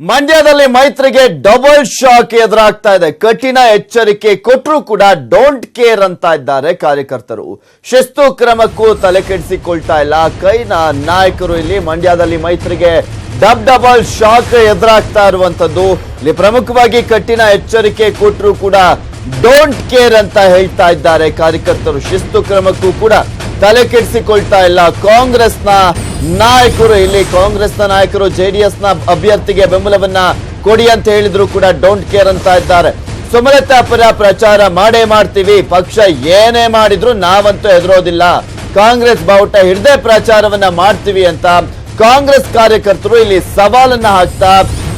ಮಂಡ್ಯದಲ್ಲಿ ಮೈತ್ರಿಗೆ double shock ಎದುರಾಗ್ತಾ ಇದೆ. ಕಠಿಣ ಎಚ್ಚರಿಕೆ ಕೊಟ್ಟರೂ ಕೂಡ ಡೋಂಟ್ ಕೇರ್ ಅಂತ ಇದ್ದಾರೆ ಕಾರ್ಯಕರ್ತರು. ಶಿಸ್ತು ಕ್ರಮಕ್ಕೂ ತಲೆ ಕೆಡಿಸಿಕೊಳ್ತಾ ಇಲ್ಲ ಕೈನ ನಾಯಕರು. ಇಲ್ಲಿ ಮಂಡ್ಯದಲ್ಲಿ ಮೈತ್ರಿಗೆ ಡಬಲ್ ಶಾಕ್ ಎದುರಾಗ್ತಾ ಇರುವಂತದ್ದು. ಇಲ್ಲಿ ಪ್ರಮುಖವಾಗಿ ಕಠಿಣ ಎಚ್ಚರಿಕೆ ಕೊಟ್ಟರೂ ಕೂಡ ಡೋಂಟ್ ಕೇರ್ ಅಂತ ಹೇಳ್ತಾ ಇದ್ದಾರೆ ಕಾರ್ಯಕರ್ತರು. ಶಿಸ್ತು ಕ್ರಮಕ್ಕೂ ಕೂಡ ತಲೆ ಕೆಡಿಸಿಕೊಳ್ತಾ ಇಲ್ಲ ಕಾಂಗ್ರೆಸ್ನ ನಾಯಕರು. ಇಲ್ಲಿ ಕಾಂಗ್ರೆಸ್ನ ನಾಯಕರು ಜೆಡಿಎಸ್ನ ಅಭ್ಯರ್ಥಿಗೆ ಬೆಂಬಲವನ್ನ ಕೊಡಿ ಅಂತ ಹೇಳಿದ್ರು ಕೂಡ ಡೋಂಟ್ ಕೇರ್ ಅಂತ ಇದ್ದಾರೆ. ಸುಮಲತಾ ಪರ ಪ್ರಚಾರ ಮಾಡೇ ಮಾಡ್ತೀವಿ, ಪಕ್ಷ ಏನೇ ಮಾಡಿದ್ರು ನಾವಂತೂ ಹೆದರೋದಿಲ್ಲ, ಕಾಂಗ್ರೆಸ್ ಬಾವುಟ ಹಿಡ್ದೇ ಪ್ರಚಾರವನ್ನ ಮಾಡ್ತೀವಿ ಅಂತ ಕಾಂಗ್ರೆಸ್ ಕಾರ್ಯಕರ್ತರು ಇಲ್ಲಿ ಸವಾಲನ್ನ ಹಾಕ್ತಾ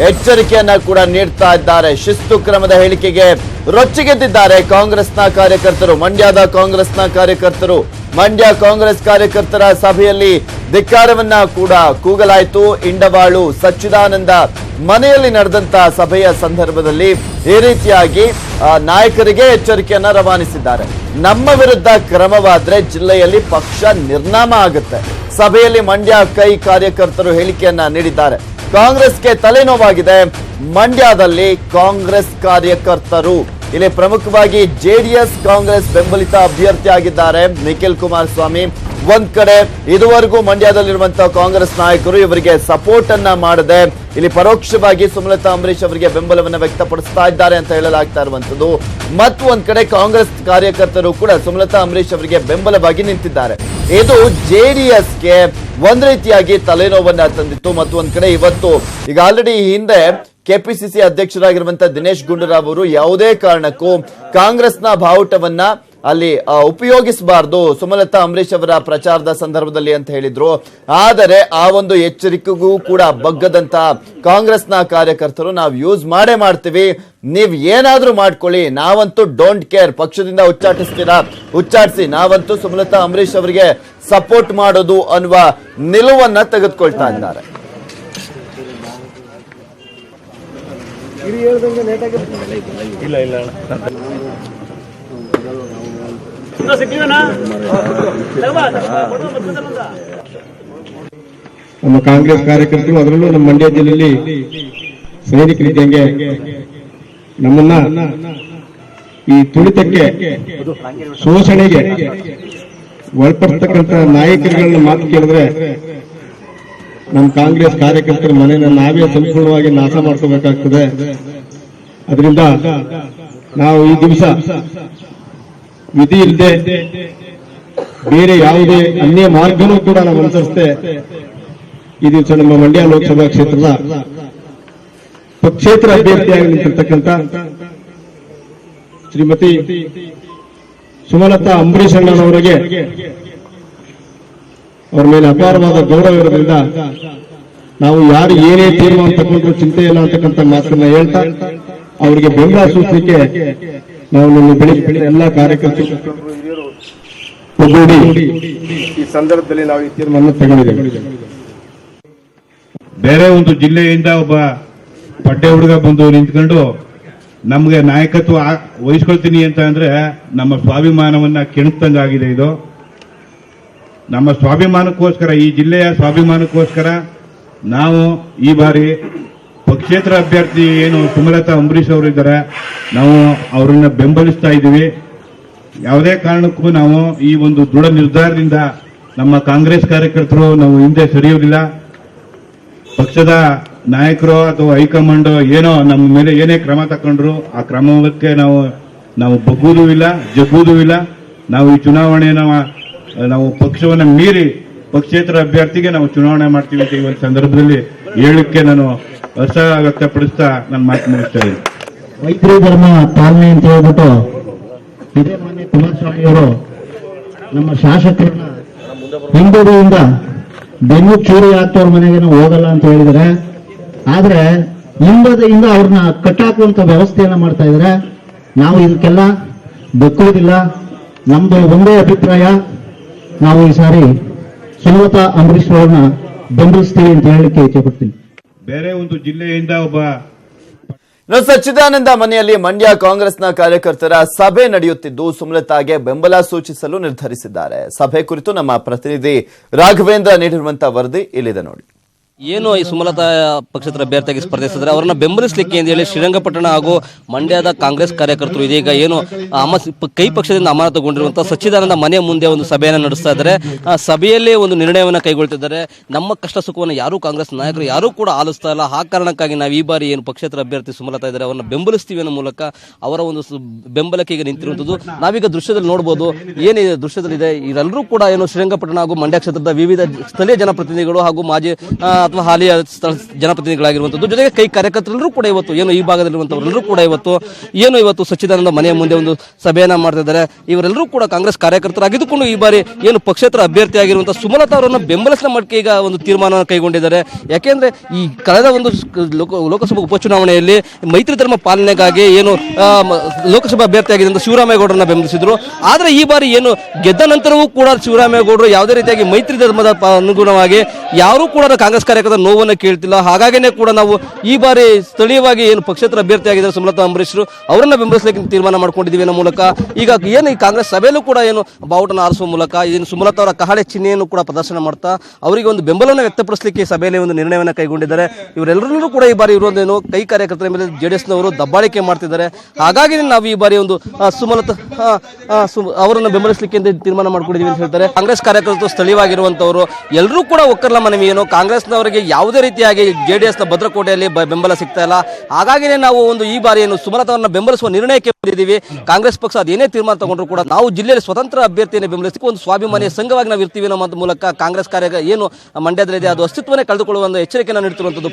ಎಚ್ಚರಿಕೆಯನ್ನ ಕೂಡ ನೀಡ್ತಾ ಇದ್ದಾರೆ. ಶಿಸ್ತು ಕ್ರಮದ ಹೇಳಿಕೆಗೆ ರೊಚ್ಚಿಗೆದ್ದಿದ್ದಾರೆ ಕಾಂಗ್ರೆಸ್ನ ಕಾರ್ಯಕರ್ತರು. ಮಂಡ್ಯದ ಕಾಂಗ್ರೆಸ್ನ ಕಾರ್ಯಕರ್ತರು ಮಂಡ್ಯ ಕಾಂಗ್ರೆಸ್ ಕಾರ್ಯಕರ್ತರ ಸಭೆಯಲ್ಲಿ ಧಿಕ್ಕಾರವನ್ನ ಕೂಡ ಕೂಗಲಾಯಿತು. ಇಂಡವಾಳು ಸಚ್ಚಿದಾನಂದ ಮನೆಯಲ್ಲಿ ನಡೆದಂತಹ ಸಭೆಯ ಸಂದರ್ಭದಲ್ಲಿ ಈ ರೀತಿಯಾಗಿ ನಾಯಕರಿಗೆ ಎಚ್ಚರಿಕೆಯನ್ನ ರವಾನಿಸಿದ್ದಾರೆ. ನಮ್ಮ ವಿರುದ್ಧ ಕ್ರಮವಾದ್ರೆ ಜಿಲ್ಲೆಯಲ್ಲಿ ಪಕ್ಷ ನಿರ್ನಾಮ ಆಗುತ್ತೆ. ಸಭೆಯಲ್ಲಿ ಮಂಡ್ಯ ಕೈ ಕಾರ್ಯಕರ್ತರು ಹೇಳಿಕೆಯನ್ನ ನೀಡಿದ್ದಾರೆ. ಕಾಂಗ್ರೆಸ್ಗೆ ತಲೆನೋವಾಗಿದೆ ಮಂಡ್ಯದಲ್ಲಿ ಕಾಂಗ್ರೆಸ್ ಕಾರ್ಯಕರ್ತರು. ಇಲ್ಲಿ ಪ್ರಮುಖವಾಗಿ ಜೆಡಿಎಸ್ ಕಾಂಗ್ರೆಸ್ ಬೆಂಬಲಿತ ಅಭ್ಯರ್ಥಿ ಆಗಿದ್ದಾರೆ ನಿಖಿಲ್ ಕುಮಾರಸ್ವಾಮಿ. ಒಂದ್ ಕಡೆ ಇದುವರೆಗೂ ಮಂಡ್ಯದಲ್ಲಿರುವಂತಹ ಕಾಂಗ್ರೆಸ್ ನಾಯಕರು ಇವರಿಗೆ ಸಪೋರ್ಟ್ ಅನ್ನ ಮಾಡದೆ ಇಲ್ಲಿ ಪರೋಕ್ಷವಾಗಿ ಸುಮಲತಾ ಅಂಬರೀಶ್ ಅವರಿಗೆ ಬೆಂಬಲವನ್ನ ವ್ಯಕ್ತಪಡಿಸ್ತಾ ಇದ್ದಾರೆ ಅಂತ ಹೇಳಲಾಗ್ತಾ ಇರುವಂತದ್ದು. ಮತ್ತು ಒಂದ್ ಕಡೆ ಕಾಂಗ್ರೆಸ್ ಕಾರ್ಯಕರ್ತರು ಕೂಡ ಸುಮಲತಾ ಅಂಬರೀಶ್ ಅವರಿಗೆ ಬೆಂಬಲವಾಗಿ ನಿಂತಿದ್ದಾರೆ. ಇದು ಜೆಡಿಎಸ್ಗೆ ಒಂದ್ ರೀತಿಯಾಗಿ ತಲೆನೋವನ್ನ ತಂದಿತ್ತು. ಮತ್ತು ಒಂದ್ ಕಡೆ ಇವತ್ತು ಈಗ ಆಲ್ರೆಡಿ ಹಿಂದೆ ಕೆಪಿಸಿಸಿ ಅಧ್ಯಕ್ಷರಾಗಿರುವಂತಹ ದಿನೇಶ್ ಗುಂಡೂರಾವ್ ಅವರು ಯಾವುದೇ ಕಾರಣಕ್ಕೂ ಕಾಂಗ್ರೆಸ್ನ ಬಾವುಟವನ್ನ ಅಲ್ಲಿ ಉಪಯೋಗಿಸಬಾರದು ಸುಮಲತಾ ಅಂಬರೀಶ್ ಅವರ ಪ್ರಚಾರದ ಸಂದರ್ಭದಲ್ಲಿ ಅಂತ ಹೇಳಿದ್ರು. ಆದರೆ ಆ ಒಂದು ಎಚ್ಚರಿಕೆಗೂ ಕೂಡ ಬಗ್ಗದಂತ ಕಾಂಗ್ರೆಸ್ನ ಕಾರ್ಯಕರ್ತರು ನಾವು ಯೂಸ್ ಮಾಡೇ ಮಾಡ್ತೀವಿ, ನೀವ್ ಏನಾದ್ರೂ ಮಾಡ್ಕೊಳ್ಳಿ, ನಾವಂತೂ ಡೋಂಟ್ ಕೇರ್, ಪಕ್ಷದಿಂದ ಉಚ್ಚಾಟಿಸಿ, ನಾವಂತೂ ಸುಮಲತಾ ಅಂಬರೀಶ್ ಅವರಿಗೆ ಸಪೋರ್ಟ್ ಮಾಡೋದು ಅನ್ನುವ ನಿಲುವನ್ನ ತೆಗೆದುಕೊಳ್ತಾ ಇದ್ದಾರೆ. ನಮ್ಮ ಕಾಂಗ್ರೆಸ್ ಕಾರ್ಯಕರ್ತರು, ಅದರಲ್ಲೂ ನಮ್ಮ ಮಂಡ್ಯ ಜಿಲ್ಲೆಯಲ್ಲಿ ಸೈನಿಕರಿದ್ದಂಗೆ ನಮ್ಮನ್ನ ಈ ತುಳಿತಕ್ಕೆ ಶೋಷಣೆಗೆ ಒಳಪಡ್ತಕ್ಕಂಥ ನಾಯಕರುಗಳನ್ನ ಮಾತು ಕೇಳಿದ್ರೆ ನಮ್ಮ ಕಾಂಗ್ರೆಸ್ ಕಾರ್ಯಕರ್ತರ ಮನೆಯನ್ನ ನಾವೇ ಸಂಪೂರ್ಣವಾಗಿ ನಾಶ ಮಾಡ್ಕೋಬೇಕಾಗ್ತದೆ. ಅದರಿಂದ ನಾವು ಈ ದಿವಸ ವಿಧಿ ಇಲ್ಲದೆ ಬೇರೆ ಯಾವುದೇ ಅನ್ಯ ಮಾರ್ಗನೂ ಕೂಡ ನಾವು ಅನುಸರಿಸದೆ ಈ ದಿವಸ ನಮ್ಮ ಮಂಡ್ಯ ಲೋಕಸಭಾ ಕ್ಷೇತ್ರದ ಪಕ್ಷೇತರ ಅಭ್ಯರ್ಥಿಯಾಗಿ ನಿಂತಿರ್ತಕ್ಕಂಥ ಶ್ರೀಮತಿ ಸುಮಲತಾ ಅಂಬರೀಶ್ ಅಣ್ಣನವರಿಗೆ ಅವರ ಮೇಲೆ ಅಪಾರವಾದ ಗೌರವ ಇರೋದ್ರಿಂದ ನಾವು ಯಾರು ಏನೇ ತೀರ್ಮಾನ ತಗೊಂಡ್ರು ಚಿಂತೆ ಇಲ್ಲ ಅಂತಕ್ಕಂಥ ಮಾತನ್ನ ಹೇಳ್ತಾ ಅವರಿಗೆ ಬೆಂಬಲ ಸೂಚನೆಗೆ ನಾವು ನಿಮ್ಮ ಬೆಳಗ್ಗೆ ಎಲ್ಲ ಕಾರ್ಯಕರ್ತರು ಈ ಸಂದರ್ಭದಲ್ಲಿ ನಾವು ಈ ತೀರ್ಮಾನ ತಗೊಂಡಿದ್ದೇವೆ. ಬೇರೆ ಒಂದು ಜಿಲ್ಲೆಯಿಂದ ಒಬ್ಬ ಪಡ್ಡೆ ಹುಡುಗ ಬಂದು ನಿಂತ್ಕೊಂಡು ನಮ್ಗೆ ನಾಯಕತ್ವ ವಹಿಸ್ಕೊಳ್ತೀನಿ ಅಂತ ಅಂದ್ರೆ ನಮ್ಮ ಸ್ವಾಭಿಮಾನವನ್ನ ಕೆಣಕ್ತಂಗಾಗಿದೆ. ಇದು ನಮ್ಮ ಸ್ವಾಭಿಮಾನಕ್ಕೋಸ್ಕರ, ಈ ಜಿಲ್ಲೆಯ ಸ್ವಾಭಿಮಾನಕ್ಕೋಸ್ಕರ ನಾವು ಈ ಬಾರಿ ಪಕ್ಷೇತರ ಅಭ್ಯರ್ಥಿ ಏನು ಸುಮಲತಾ ಅಂಬರೀಶ್ ಅವರು ಇದ್ದಾರೆ, ನಾವು ಅವರನ್ನ ಬೆಂಬಲಿಸ್ತಾ ಇದ್ದೀವಿ. ಯಾವುದೇ ಕಾರಣಕ್ಕೂ ನಾವು ಈ ಒಂದು ದೃಢ ನಿರ್ಧಾರದಿಂದ ನಮ್ಮ ಕಾಂಗ್ರೆಸ್ ಕಾರ್ಯಕರ್ತರು ನಾವು ಹಿಂದೆ ಸರಿಯುವುದಿಲ್ಲ. ಪಕ್ಷದ ನಾಯಕರು ಅಥವಾ ಹೈಕಮಾಂಡ್ ಏನೋ ನಮ್ಮ ಮೇಲೆ ಏನೇ ಕ್ರಮ ತಗೊಂಡ್ರು ಆ ಕ್ರಮಕ್ಕೆ ನಾವು ಬಗ್ಗುವುದೂ ಇಲ್ಲ, ಜಗ್ಗುವುದೂ ಇಲ್ಲ. ನಾವು ಈ ಚುನಾವಣೆಯನ್ನು ನಾವು ಪಕ್ಷವನ್ನು ಮೀರಿ ಪಕ್ಷೇತರ ಅಭ್ಯರ್ಥಿಗೆ ನಾವು ಚುನಾವಣೆ ಮಾಡ್ತೀವಿ ಅಂತ ಈ ಒಂದು ಸಂದರ್ಭದಲ್ಲಿ ಹೇಳಕ್ಕೆ ನಾನು ಹರ್ಷ ವ್ಯಕ್ತಪಡಿಸ್ತಾ ನನ್ನ ಮಾತು ಮುಗಿಸ್ತಾ ಇದ್ದೀನಿ. ಮೈತ್ರಿ ಧರ್ಮ ಪಾಲನೆ ಅಂತ ಹೇಳ್ಬಿಟ್ಟು ಇದೇ ಮಾನ್ಯ ಕುಮಾರಸ್ವಾಮಿ ಅವರು ನಮ್ಮ ಶಾಸಕರನ್ನ ಹಿಂದುಳಿಯಿಂದ ಬೆನ್ನು ಚೂರಿ ಹಾಕ್ತವ್ರ ಮನೆಗೆ ನಾವು ಹೋಗಲ್ಲ ಅಂತ ಹೇಳಿದರೆ, ಆದ್ರೆ ಹಿಂಬದಿಯಿಂದ ಅವ್ರನ್ನ ಕಟ್ಟಾಕುವಂತ ವ್ಯವಸ್ಥೆಯನ್ನ ಮಾಡ್ತಾ ಇದ್ದಾರೆ. ನಾವು ಇದಕ್ಕೆಲ್ಲ ದಕ್ಕುವುದಿಲ್ಲ. ನಮ್ದು ಒಂದೇ ಅಭಿಪ್ರಾಯ, ನಾವು ಈ ಸಾರಿ ಸುಮಲತಾ ಅಂಬರೀಶ್ ಅವರನ್ನ ಬೆಂಬಲಿಸ್ತೀವಿ ಅಂತ ಹೇಳಲಿಕ್ಕೆ ಇಚ್ಛೆಪಡ್ತೀನಿ. ಬೇರೆ ಒಂದು ಜಿಲ್ಲೆಯಿಂದ ಒಬ್ಬ ಸಚ್ಚಿದಾನಂದ ಮನೆಯಲ್ಲಿ ಮಂಡ್ಯ ಕಾಂಗ್ರೆಸ್ನ ಕಾರ್ಯಕರ್ತರ ಸಭೆ ನಡೆಯುತ್ತಿದ್ದು ಸುಮಲತಾಗೆ ಬೆಂಬಲ ಸೂಚಿಸಲು ನಿರ್ಧರಿಸಿದ್ದಾರೆ. ಸಭೆ ಕುರಿತು ನಮ್ಮ ಪ್ರತಿನಿಧಿ ರಾಘವೇಂದ್ರ ನೀಡಿರುವಂತಹ ವರದಿ ಇಲ್ಲಿದೆ ನೋಡಿ. ಏನು ಈ ಸುಮಲತಾ ಪಕ್ಷೇತರ ಅಭ್ಯರ್ಥಿಯಾಗಿ ಸ್ಪರ್ಧಿಸಿದ್ರೆ ಅವರನ್ನ ಬೆಂಬಲಿಸಲಿಕ್ಕೆ ಅಂತ ಹೇಳಿ ಶ್ರೀರಂಗಪಟ್ಟಣ ಹಾಗೂ ಮಂಡ್ಯದ ಕಾಂಗ್ರೆಸ್ ಕಾರ್ಯಕರ್ತರು ಇದೀಗ ಏನು ಕೈ ಪಕ್ಷದಿಂದ ಅಮಾನತುಗೊಂಡಿರುವಂತಹ ಸಚ್ಚಿದಾನಂದ ಮನೆ ಮುಂದೆ ಒಂದು ಸಭೆಯನ್ನು ನಡೆಸ್ತಾ ಇದ್ದಾರೆ. ಆ ಸಭೆಯಲ್ಲಿ ಒಂದು ನಿರ್ಣಯವನ್ನು ಕೈಗೊಳ್ತಿದ್ದಾರೆ. ನಮ್ಮ ಕಷ್ಟ ಸುಖವನ್ನು ಯಾರೂ ಕಾಂಗ್ರೆಸ್ ನಾಯಕರು ಯಾರೂ ಕೂಡ ಆಲಿಸ್ತಾ ಇಲ್ಲ. ಆ ಕಾರಣಕ್ಕಾಗಿ ನಾವು ಈ ಬಾರಿ ಏನು ಪಕ್ಷೇತರ ಅಭ್ಯರ್ಥಿ ಸುಮಲತಾ ಇದ್ದಾರೆ ಅವರನ್ನ ಬೆಂಬಲಿಸ್ತೀವಿ ಅನ್ನೋ ಮೂಲಕ ಅವರ ಒಂದು ಬೆಂಬಲಕ್ಕೆ ಈಗ ನಿಂತಿರುವಂಥದ್ದು ನಾವೀಗ ದೃಶ್ಯದಲ್ಲಿ ನೋಡಬಹುದು. ಏನಿದೆ ದೃಶ್ಯದಲ್ಲಿದೆ, ಇವರೆಲ್ಲರೂ ಕೂಡ ಏನು ಶ್ರೀರಂಗಪಟ್ಟಣ ಹಾಗೂ ಮಂಡ್ಯ ಕ್ಷೇತ್ರದ ವಿವಿಧ ಸ್ಥಳೀಯ ಜನಪ್ರತಿನಿಧಿಗಳು ಹಾಗೂ ಮಾಜಿ ಅಥವಾ ಹಾಲಿ ಜನಪ್ರತಿನಿಧಿಗಳಾಗಿರುವಂಥದ್ದು, ಜೊತೆಗೆ ಕೈ ಕಾರ್ಯಕರ್ತರೆಲ್ಲರೂ ಕೂಡ ಇವತ್ತು ಏನು ಈ ಭಾಗದಲ್ಲಿರುವಂಥವರೆಲ್ಲರೂ ಕೂಡ ಇವತ್ತು ಸಚ್ಚಿದಾನಂದ ಮನೆಯ ಮುಂದೆ ಒಂದು ಸಭೆಯನ್ನ ಮಾಡ್ತಿದ್ದಾರೆ. ಇವರೆಲ್ಲರೂ ಕೂಡ ಕಾಂಗ್ರೆಸ್ ಕಾರ್ಯಕರ್ತರಾಗಿದ್ದುಕೊಂಡು ಈ ಬಾರಿ ಏನು ಪಕ್ಷೇತರ ಅಭ್ಯರ್ಥಿಯಾಗಿರುವಂತಹ ಸುಮಲತಾ ಅವರನ್ನು ಬೆಂಬಲಿಸಿದ ಮಟ್ಟಿಗೆ ಈಗ ಒಂದು ತೀರ್ಮಾನ ಕೈಗೊಂಡಿದ್ದಾರೆ. ಯಾಕೆಂದ್ರೆ ಈ ಕಳೆದ ಒಂದು ಲೋಕಸಭಾ ಉಪಚುನಾವಣೆಯಲ್ಲಿ ಮೈತ್ರಿ ಧರ್ಮ ಪಾಲನೆಗಾಗಿ ಏನು ಲೋಕಸಭಾ ಅಭ್ಯರ್ಥಿಯಾಗಿದ್ದಂಥ ಶಿವರಾಮೇಗೌಡರನ್ನ ಬೆಂಬಲಿಸಿದ್ರು. ಆದ್ರೆ ಈ ಬಾರಿ ಏನು ಗೆದ್ದ ನಂತರವೂ ಕೂಡ ಶಿವರಾಮೇಗೌಡರು ಯಾವುದೇ ರೀತಿಯಾಗಿ ಮೈತ್ರಿ ಧರ್ಮದ ಅನುಗುಣವಾಗಿ ಯಾರೂ ಕೂಡ ಕಾಂಗ್ರೆಸ್ ಕಾರ್ಯಕರ್ತರ ನೋವನ್ನು ಕೇಳ್ತಿಲ್ಲ. ಹಾಗಾಗಿನೇ ಕೂಡ ನಾವು ಈ ಬಾರಿ ಸ್ಥಳೀಯವಾಗಿ ಏನು ಪಕ್ಷೇತರ ಅಭ್ಯರ್ಥಿಯಾಗಿದ್ದಾರೆ ಸುಮಲತಾ ಅಂಬರೀಶ್ರು ಅವರನ್ನ ಬೆಂಬಲಿಸಲಿಕ್ಕೆ ತೀರ್ಮಾನ ಮಾಡ್ಕೊಂಡಿದ್ದೀವಿ ಅನ್ನೋ ಮೂಲಕ ಈಗ ಏನು ಈ ಕಾಂಗ್ರೆಸ್ ಸಭೆಯಲ್ಲೂ ಕೂಡ ಏನು ಬಾವುಟನ ಆರಿಸುವ ಮೂಲಕ ಏನು ಸುಮಲತಾ ಅವರ ಕಹಳೆ ಚಿಹ್ನೆಯನ್ನು ಕೂಡ ಪ್ರದರ್ಶನ ಮಾಡ್ತಾ ಅವರಿಗೆ ಒಂದು ಬೆಂಬಲವನ್ನು ವ್ಯಕ್ತಪಡಿಸಲಿಕ್ಕೆ ಸಭೆಯಲ್ಲಿ ಒಂದು ನಿರ್ಣಯವನ್ನು ಕೈಗೊಂಡಿದ್ದಾರೆ. ಇವರೆಲ್ಲರೂ ಕೂಡ ಈ ಬಾರಿ ಇರುವುದೇನು ಕೈ ಕಾರ್ಯಕರ್ತರ ಮೇಲೆ ಜೆಡಿಎಸ್ನವರು ದಬ್ಬಾಳಿಕೆ ಮಾಡ್ತಿದ್ದಾರೆ. ಹಾಗಾಗಿ ನಾವು ಈ ಬಾರಿ ಒಂದು ಸುಮಲತಾ ಅವರನ್ನು ಬೆಂಬಲಿಸಲಿಕ್ಕೆ ಅಂತ ತೀರ್ಮಾನ ಮಾಡ್ಕೊಂಡಿದ್ದೀವಿ ಅಂತ ಹೇಳ್ತಾರೆ. ಕಾಂಗ್ರೆಸ್ ಕಾರ್ಯಕರ್ತರು ಸ್ಥಳೀಯವಾಗಿರುವಂತವರು ಎಲ್ಲರೂ ಕೂಡ ಒಕ್ಕರ್ಲ ಮನವಿ ಏನು ಕಾಂಗ್ರೆಸ್ನವರಿಗೆ ಯಾವುದೇ ರೀತಿಯಾಗಿ ಜೆಡಿಎಸ್ನ ಭದ್ರಕೋಟೆಯಲ್ಲಿ ಬೆಂಬಲ ಸಿಗ್ತಾ ಇಲ್ಲ. ಹಾಗಾಗಿನೇ ನಾವು ಒಂದು ಈ ಬಾರಿ ಏನು ಸುಮಲತಾವನ್ನ ಬೆಂಬಲಿಸುವ ನಿರ್ಣಯಕ್ಕೆ ಬಂದಿದ್ದೀವಿ. ಕಾಂಗ್ರೆಸ್ ಪಕ್ಷ ಅದೇನೇ ತೀರ್ಮಾನ ತಗೊಂಡ್ರು ಕೂಡ ನಾವು ಜಿಲ್ಲೆಯಲ್ಲಿ ಸ್ವತಂತ್ರ ಅಭ್ಯರ್ಥಿಯನ್ನು ಬೆಂಬಲಿಸಿ ಒಂದು ಸ್ವಾಭಿಮಾನಿಯ ಸಂಘವಾಗಿ ನಾವು ಇರ್ತೀವಿ ಅನ್ನೋ ಮೂಲಕ ಕಾಂಗ್ರೆಸ್ ಕಾರ್ಯ ಏನು ಮಂಡ್ಯದಲ್ಲಿದೆ ಅದು ಅಸ್ತಿತ್ವನೇ ಕಳೆದುಕೊಳ್ಳುವ ಒಂದು ಎಚ್ಚರಿಕೆಯನ್ನು ನೀಡುತ್ತಿರುವಂತದ್ದು.